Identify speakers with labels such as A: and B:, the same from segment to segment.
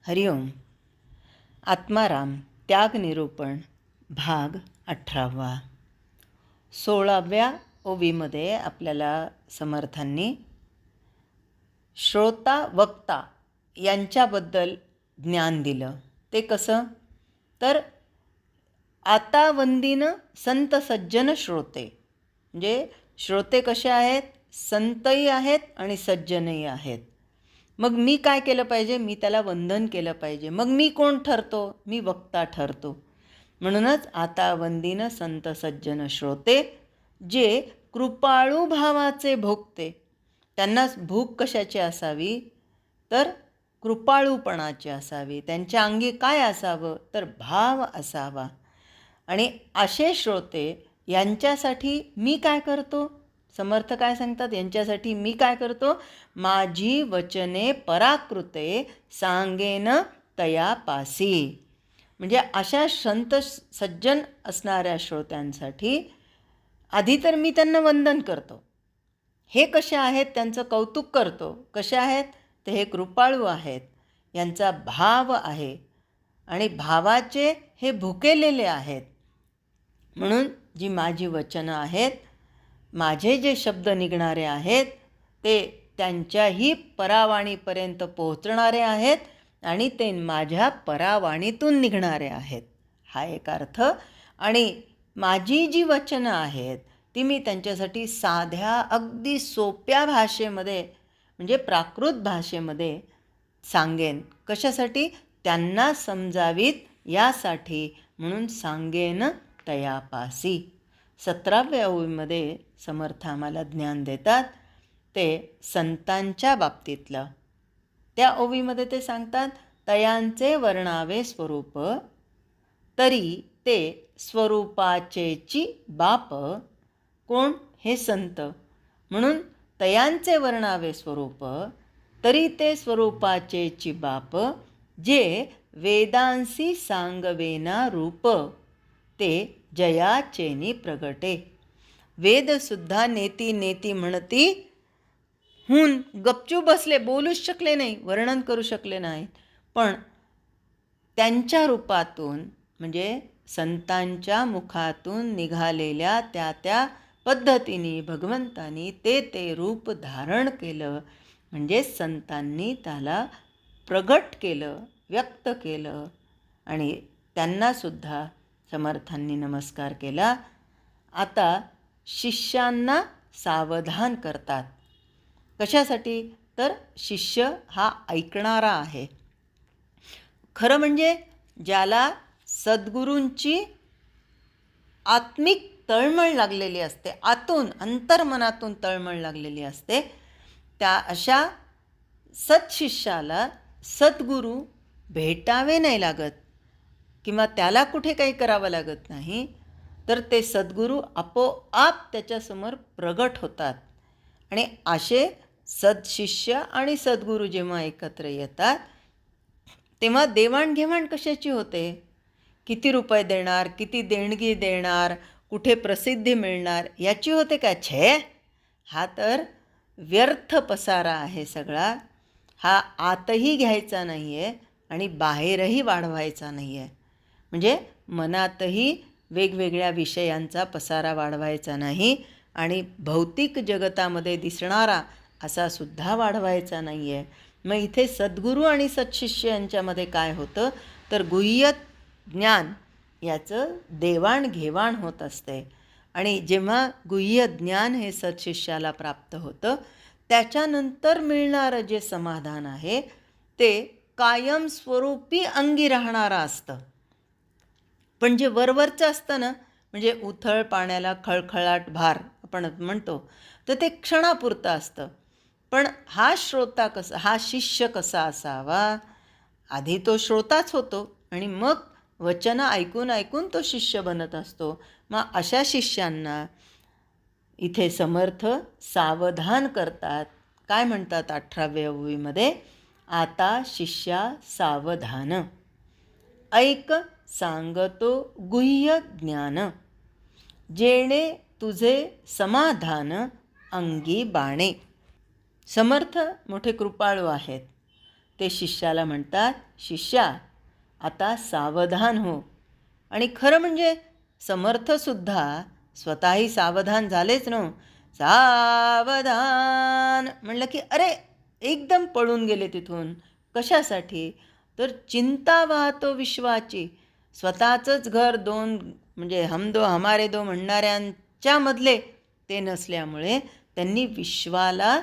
A: हरिओम. आत्माराम त्याग निरूपण भाग 18. 16व्या ओवीमध्ये आपल्याला समर्थांनी श्रोता वक्ता यांच्याबद्दल ज्ञान दिलं. ते कसं? तर आता वंदीनं संत सज्जन श्रोते, म्हणजे श्रोते कसे आहेत? संतही आहेत आणि सज्जनही आहेत. मग मी काय केलं पाहिजे? मी त्याला वंदन केलं पाहिजे. मग मी कोण ठरतो? मी वक्ता ठरतो. म्हणूनच आता वंदीनं संत सज्जन श्रोते, जे कृपाळू भावाचे भोगते. त्यांना भूक कशाची असावी? तर कृपाळूपणाची असावी. त्यांच्या अंगी काय असावं? तर भाव असावा. आणि असे श्रोते यांच्यासाठी मी काय करतो? समर्थ काय सांगतात? यांच्यासाठी मी काय करतो? माझी वचने पराकृते सांगेन तया पासी. म्हणजे अशा संत सज्जन असणाऱ्या श्रोत्यांसाठी आधी तर मी त्यांना वंदन करतो. हे कसे आहेत? त्यांचं कौतुक करतो. कसे आहेत? ते हे कृपाळू आहेत, यांचा भाव आहे आणि भावाचे हे भुकेलेले आहेत. म्हणून जी माझी वचनं आहेत, माझे जे शब्द निघणारे आहेत, ते त्यांच्याही परावाणीपर्यंत पोहोचणारे आहेत आणि ते माझ्या परावाणीतून निघणारे आहेत, हा एक अर्थ. आणि माझी जी वचनं आहेत ती मी त्यांच्यासाठी साध्या अगदी सोप्या भाषेमध्ये, म्हणजे प्राकृत भाषेमध्ये सांगेन. कशासाठी? त्यांना समजावीत यासाठी. म्हणून सांगेन तयापासी. 17व्या ओवीमध्ये समर्थ आम्हाला ज्ञान देतात ते संतांच्या बाबतीतलं. त्या ओवीमध्ये ते सांगतात, तयांचे वर्णावे स्वरूप, तरी ते स्वरूपाचेची बाप. कोण? हे संत. म्हणून तयांचे वर्णावे स्वरूप, तरी ते स्वरूपाचेची बाप, जे वेदांसी सांगवेना रूप, ते जयाचेनी प्रगटे. वेदसुद्धा नेती नेती म्हणती हून गपचूप बसले, बोलूच शकले नाही, वर्णन करू शकले नाहीत. पण त्यांच्या रूपातून, म्हणजे संतांच्या मुखातून निघालेल्या त्या त्या पद्धतीने भगवंतांनी ते रूप धारण केलं. म्हणजे संतांनी त्याला प्रगट केलं, व्यक्त केलं. आणि त्यांनासुद्धा समर्थांनी नमस्कार केला. आता शिष्यांना सावधान करतात. कशासाठी? तर शिष्य हा ऐकणारा आहे. खरं म्हणजे ज्याला सद्गुरूंची आत्मिक तळमळ लागलेली असते, आतून अंतर्मनातून तळमळ लागलेली असते, त्या अशा सत्शिष्याला सद्गुरू भेटावे नाही लागत किंवा त्याला कुठे काही करावं लागत नाही, तर ते सद्गुरू आपोआप त्याच्यासमोर प्रगट होतात. आणि असे सद्शिष्य आणि सद्गुरू जेव्हा एकत्र येतात तेव्हा देवाणघेवाण कशाची होते? किती रुपये देणार, किती देणगी देणार, कुठे प्रसिद्धी मिळणार, याची होते का? छे, हा तर व्यर्थ पसारा आहे सगळा. हा आतही घ्यायचा नाही आहे आणि बाहेरही वाढवायचा नाही आहे. म्हणजे मनातही वेगवेगळ्या विषयांचा पसारा वाढवायचा नाही आणि भौतिक जगतामध्ये दिसणारा असा सुद्धा वाढवायचा नाही आहे. मग इथे सद्गुरू आणि सत्शिष्य यांच्यामध्ये काय होतं? तर गुह्य ज्ञान याचं देवाणघेवाण होत असते. आणि जेव्हा गुह्य ज्ञान हे सत्शिष्याला प्राप्त होतं, त्याच्यानंतर मिळणारं जे समाधान आहे ते कायम स्वरूपी अंगी राहणारं असतं. पण जे वरवरचं असतं ना, म्हणजे उथळ पाण्याला खळखळाट भार आपण म्हणतो, तर ते क्षणापुरतं असतं. पण हा श्रोता कसा, हा शिष्य कसा असावा? आधी तो श्रोताच होतो आणि मग वचनं ऐकून ऐकून तो शिष्य बनत असतो. मग अशा शिष्यांना इथे समर्थ सावधान करतात. काय म्हणतात 18व्या ओवीमध्ये? आता शिष्या सावधान, ऐक सांगतो गुह्य ज्ञान, जेणे तुझे समाधान अंगी बाणे. समर्थ मोठे कृपाळू आहेत. ते शिष्याला म्हणतात, शिष्या आता सावधान हो. आणि खरं म्हणजे समर्थसुद्धा स्वतःही सावधान झालेच न. सावधान म्हणलं की अरे एकदम पळून गेले तिथून. कशासाठी? तर चिंता वाहतो विश्वाची. स्वतःचंच घर दोन म्हणजे हम दो हमारे दो म्हणणाऱ्यांच्यामधले ते नसल्यामुळे त्यांनी विश्वाला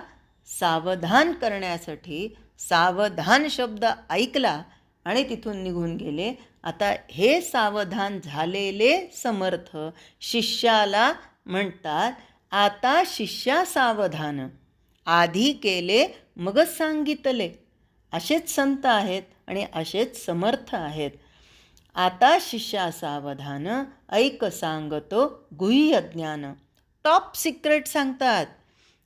A: सावधान करण्यासाठी सावधान शब्द ऐकला आणि तिथून निघून गेले. आता हे सावधान झालेले समर्थ शिष्याला म्हणतात, आता शिष्या सावधान, आधी केले मगच सांगितले. असेच संत आहेत आणि असेच समर्थ आहेत. आता शिष्या सावधान, ऐक सांगतो गुह्य ज्ञान. टॉप सिक्रेट सांगतात.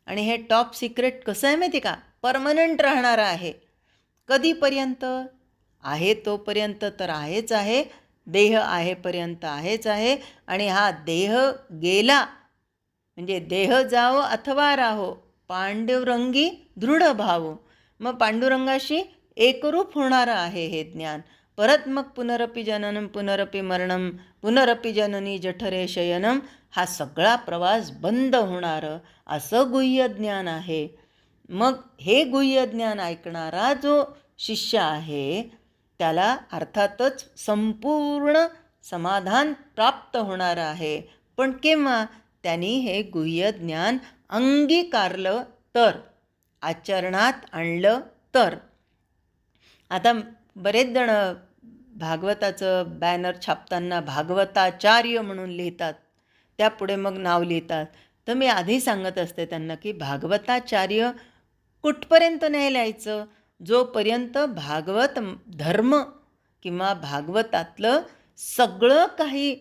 A: आणि हे टॉप सिक्रेट कसं आहे माहिती का? परमनंट राहणारं आहे. कधीपर्यंत? आहे तोपर्यंत तर आहेच आहे, देह आहेपर्यंत आहेच आहे. आणि हा देह गेला म्हणजे देह जावो अथवा राहो, पांडुरंगी दृढ भावो. मग पांडुरंगाशी एकरूप होणारं आहे हे ज्ञान. परत मग पुनरपि जननम पुनरपि मरणम पुनरपि जननी जठरे शयनम, हा सगळा प्रवास बंद होणारं असं गुह्य ज्ञान आहे. मग हे गुह्य ज्ञान ऐकणारा जो शिष्य आहे त्याला अर्थातच संपूर्ण समाधान प्राप्त होणार आहे. पण केव्हा? त्यांनी हे गुह्य ज्ञान अंगीकारलं तर, आचरणात आणलं तर. आता बरेच जण भागवताचं बॅनर छापताना भागवताचार्य म्हणून लिहितात, त्यापुढे मग नाव लिहितात. तर मी आधी सांगत असते त्यांना की भागवताचार्य कुठपर्यंत नाही लिहायचं, जोपर्यंत भागवत धर्म किंवा भागवतातलं सगळं काही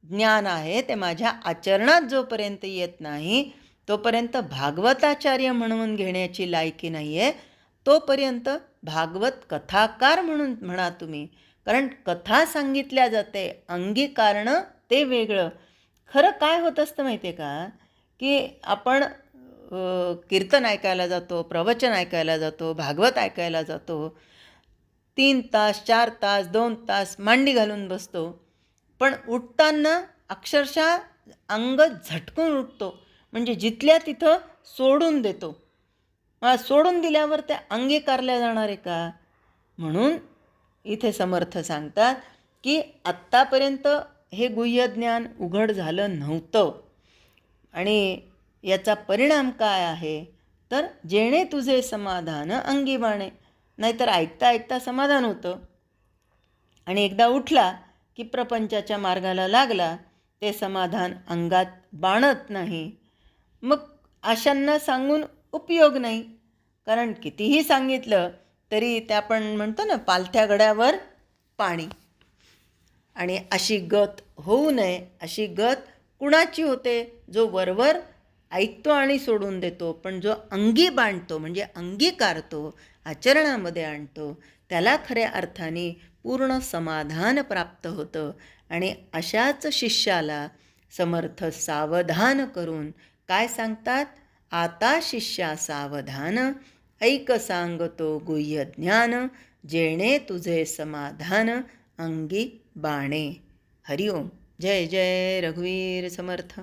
A: ज्ञान आहे ते माझ्या आचरणात जोपर्यंत येत नाही तोपर्यंत भागवताचार्य म्हणून घेण्याची लायकी नाही आहे. तोपर्यंत भागवत कथाकार म्हणून म्हणा तुम्ही, कारण कथा सांगितल्या जाते, अंगीकारणं ते वेगळं. खरं काय होत असतं माहिती आहे का, की आपण कीर्तन ऐकायला जातो, प्रवचन ऐकायला जातो, भागवत ऐकायला जातो, 3 तास 4 तास 2 तास मांडी घालून बसतो. पण उठताना अक्षरशः अंग झटकून उठतो, म्हणजे जिथल्या तिथं सोडून देतो. सोडून दिल्यावर ते अंगीकारल्या जाणार आहे का? म्हणून इथे समर्थ सांगतात की आत्तापर्यंत हे गुह्य ज्ञान उघड झालं नव्हतं. आणि याचा परिणाम काय आहे? तर जेणे तुझे समाधान अंगी बाणे. नाहीतर ऐकता ऐकता समाधान होतं आणि एकदा उठला की प्रपंचाच्या मार्गाला लागला, ते समाधान अंगात बाणत नाही. मग अशांना सांगून उपयोग नाही, कारण कितीही सांगितलं तरी ते आपण म्हणतो ना, पालथ्या गड्यावर पाणी. आणि अशी गत होऊ नये. अशी गत कुणाची होते? जो वरवर ऐकतो आणि सोडून देतो, पण जो अंगी बांधतो म्हणजे अंगीकारतो, आचरणामध्ये आणतो, त्याला खऱ्या अर्थाने पूर्ण समाधान प्राप्त होतं. आणि अशाच शिष्याला समर्थ सावधान करून काय सांगतात? आता शिष्या सावधान, ऐक सांगतो गुह्य ज्ञान, जेणे तुझे समाधान अंगी बाणे. हरिओम. जय जय रघुवीर समर्थ.